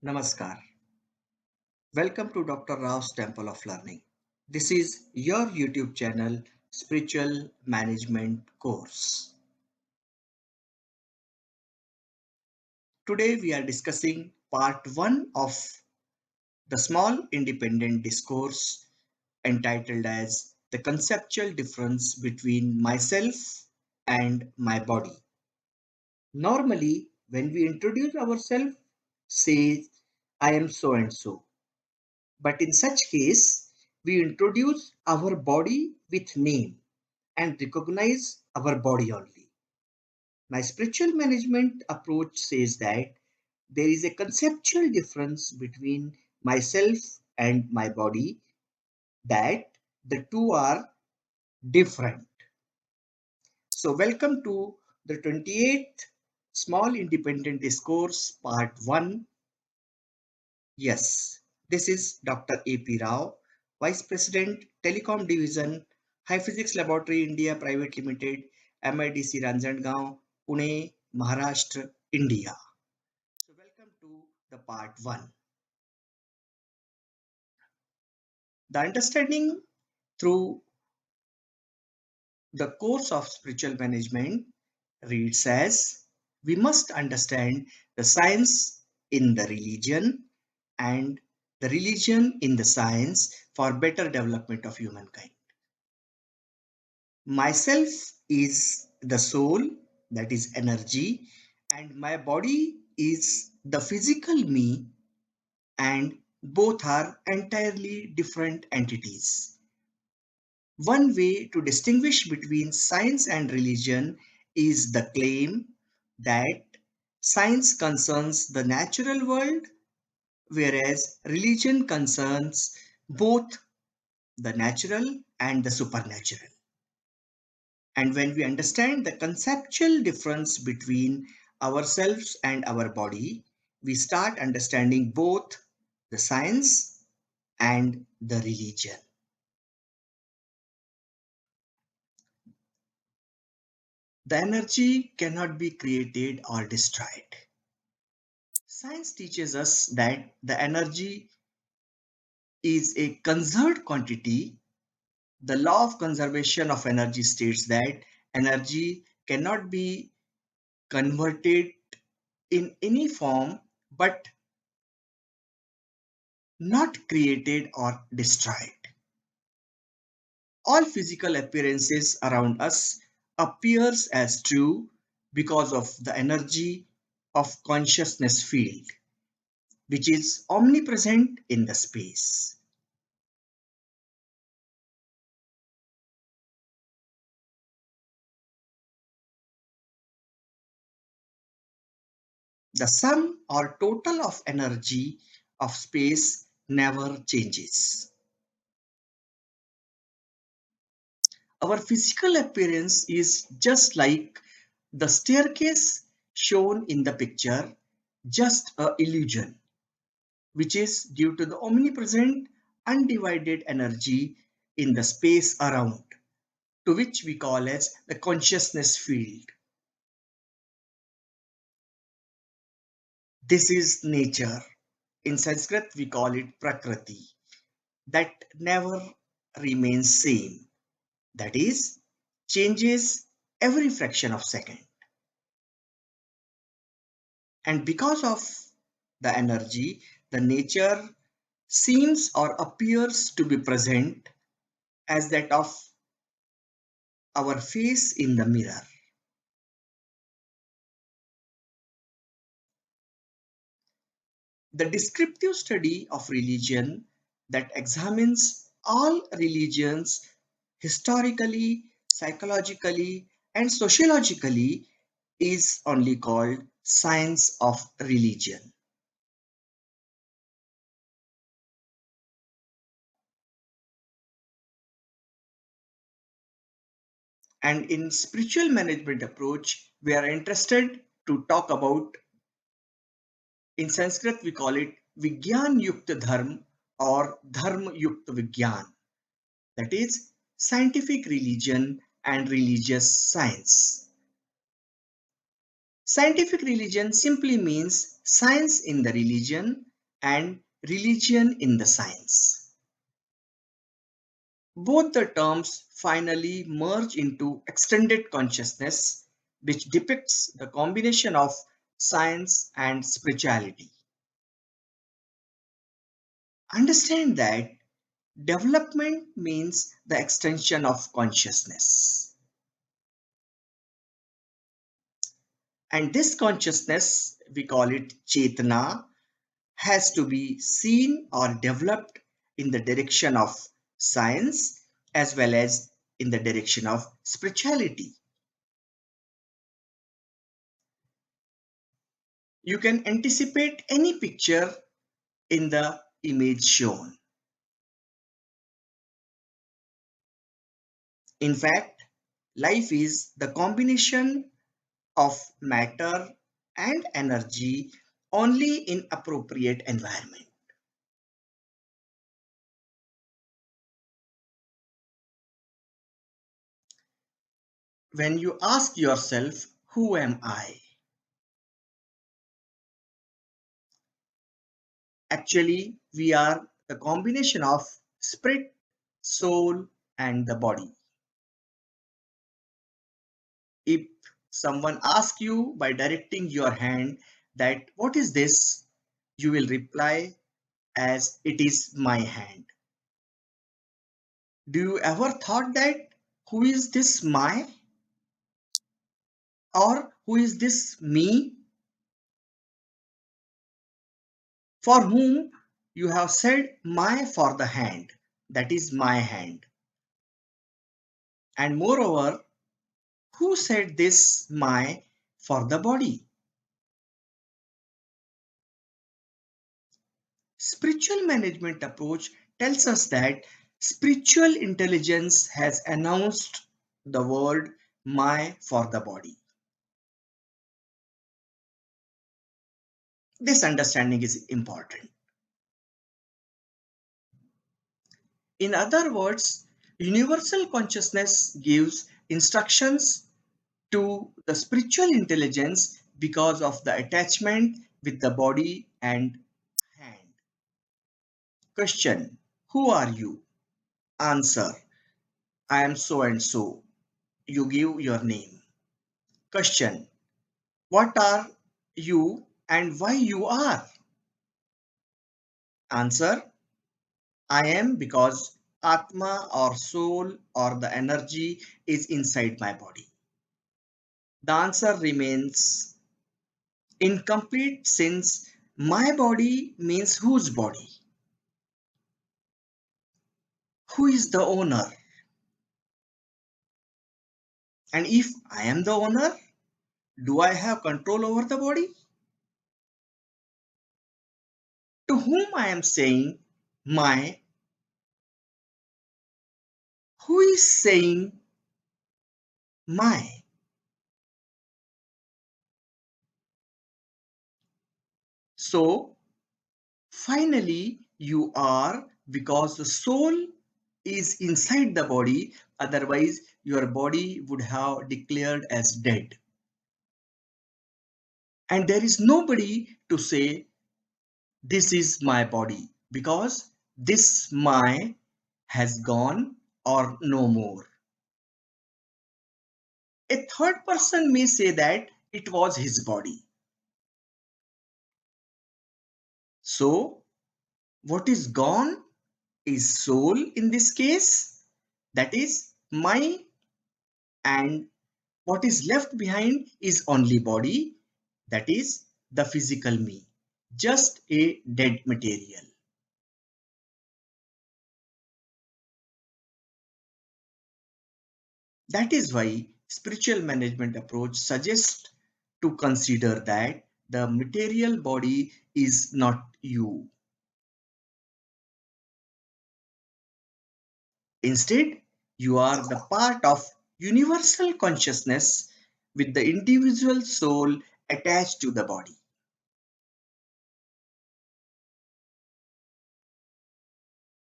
Namaskar. Welcome to Dr. Rao's Temple of Learning. This is your YouTube channel, Spiritual Management Course. Today we are discussing part 1 of the small independent discourse entitled as The Conceptual Difference Between Myself and My Body. Normally, when we introduce ourselves, say, I am so and so. But in such case, we introduce our body with name and recognize our body only. My spiritual management approach says that there is a conceptual difference between myself and my body, that the two are different. So, welcome to the 28th Small Independent Discourse Part 1. Yes, this is Dr. A.P. Rao, Vice President, Telecom Division, High Physics Laboratory India Private Limited, MIDC Ranjangaon, Pune, Maharashtra, India. So, welcome to the part 1. The understanding through the course of spiritual management reads as: we must understand the science in the religion and the religion in the science for better development of humankind. Myself is the soul, that is energy, and my body is the physical me, and both are entirely different entities. One way to distinguish between science and religion is the claim that science concerns the natural world, whereas religion concerns both the natural and the supernatural. And when we understand the conceptual difference between ourselves and our body, we start understanding both the science and the religion. The energy cannot be created or destroyed. Science teaches us that the energy is a conserved quantity. The law of conservation of energy states that energy cannot be converted in any form but not created or destroyed. All physical appearances around us appears as true because of the energy of consciousness field, which is omnipresent in the space. The sum or total of energy of space never changes. Our physical appearance is just like the staircase shown in the picture, just a illusion, which is due to the omnipresent undivided energy in the space around, to which we call as the consciousness field. This is nature. In Sanskrit, we call it Prakriti, that never remains same. That is, changes every fraction of second. And because of the energy, the nature seems or appears to be present as that of our face in the mirror. The descriptive study of religion that examines all religions historically, psychologically, and sociologically is only called science of religion. And in spiritual management approach, we are interested to talk about, in Sanskrit we call it Vigyan Yukta Dharma or Dharma Yukta Vigyan, that is scientific religion and religious science. Scientific religion simply means science in the religion, and religion in the science. Both the terms finally merge into extended consciousness, which depicts the combination of science and spirituality. Understand that development means the extension of consciousness. And this consciousness, we call it Chetana, has to be seen or developed in the direction of science as well as in the direction of spirituality. You can anticipate any picture in the image shown. In fact, life is the combination of matter and energy only in appropriate environment. When you ask yourself, who am I? Actually, we are the combination of spirit, soul, and the body. If someone asks you by directing your hand that what is this, you will reply as it is my hand. Do you ever thought that who is this my or who is this me for whom you have said my for the hand, that is my hand. And moreover, who said this my for the body? Spiritual management approach tells us that spiritual intelligence has announced the word my for the body. This understanding is important. In other words, universal consciousness gives instructions to the spiritual intelligence because of the attachment with the body and hand. Question: who are you? Answer: I am so and so. You give your name. Question: what are you and why you are? Answer: I am because Atma or soul or the energy is inside my body. The answer remains incomplete since my body means whose body? Who is the owner? And if I am the owner, do I have control over the body? To whom I am saying my, who is saying my? So finally, you are because the soul is inside the body, otherwise, your body would have declared as dead. And there is nobody to say, this is my body, because this my has gone or no more. A third person may say that it was his body. So, what is gone is soul in this case, that is my, and what is left behind is only body, that is the physical me, just a dead material. That is why spiritual management approach suggests to consider that the material body is not you. Instead, you are the part of universal consciousness with the individual soul attached to the body.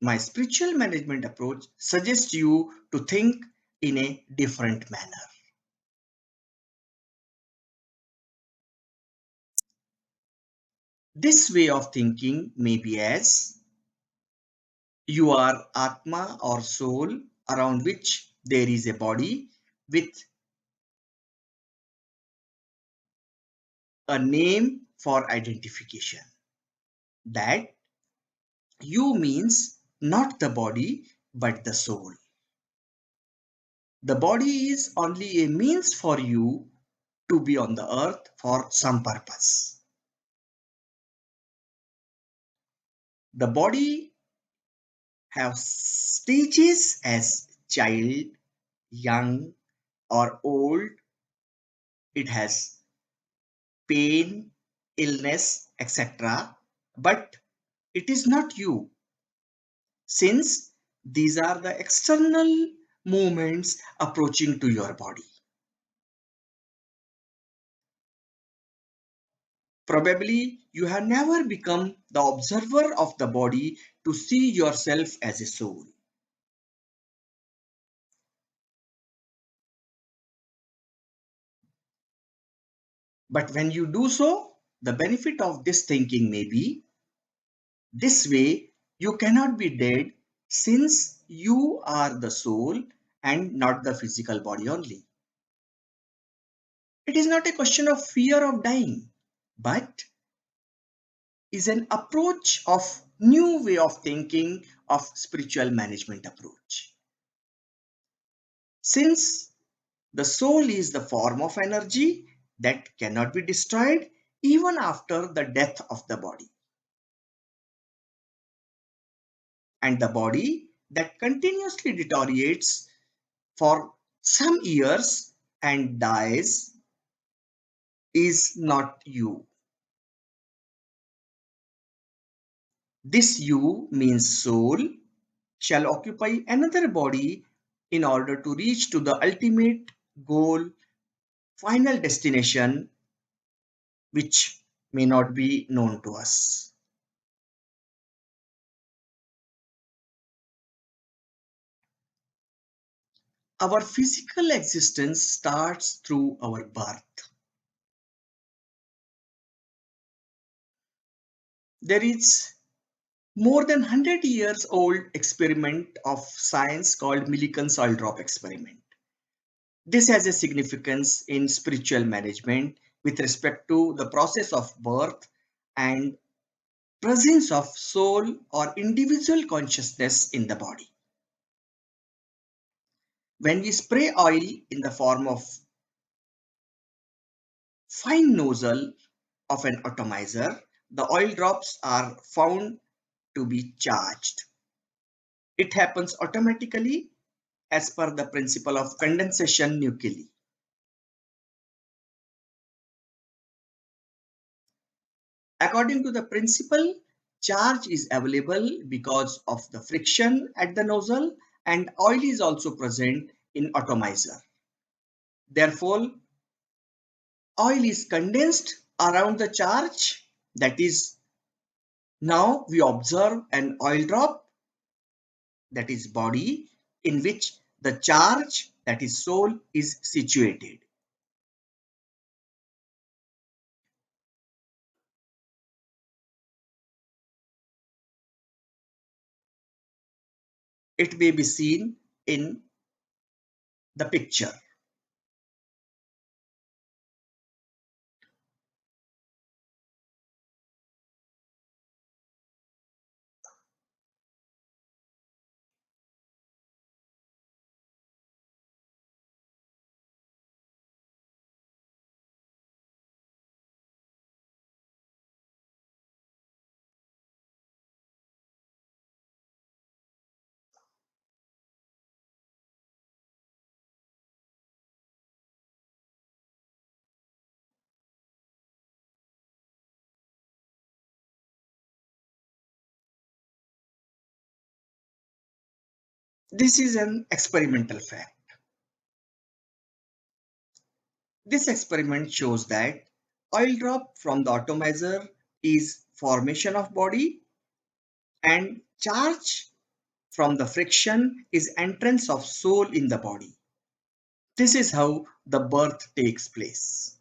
My spiritual management approach suggests you to think in a different manner. This way of thinking may be as you are Atma or soul around which there is a body with a name for identification. That you means not the body but the soul. The body is only a means for you to be on the earth for some purpose. The body have stages as child, young or old. It has pain, illness, etc. But it is not you, since these are the external movements approaching to your body. Probably you have never become the observer of the body to see yourself as a soul. But when you do so, the benefit of this thinking may be this way you cannot be dead since you are the soul and not the physical body only. It is not a question of fear of dying, but is an approach of new way of thinking of spiritual management approach. Since the soul is the form of energy that cannot be destroyed even after the death of the body, and the body that continuously deteriorates for some years and dies is not you. This you means soul shall occupy another body in order to reach to the ultimate goal, final destination, which may not be known to us. Our physical existence starts through our birth. There is more than 100 years old experiment of science called Millikan's oil drop experiment. This has a significance in spiritual management with respect to the process of birth and presence of soul or individual consciousness in the body. When we spray oil in the form of fine nozzle of an atomizer, the oil drops are found to be charged. It happens automatically as per the principle of condensation nuclei. According to the principle, charge is available because of the friction at the nozzle and oil is also present in atomizer. Therefore, oil is condensed around the charge. That is, now we observe an oil drop, that is body, in which the charge, that is soul, is situated. It may be seen in the picture. This is an experimental fact. This experiment shows that oil drop from the atomizer is formation of body and charge from the friction is entrance of soul in the body. This is how the birth takes place.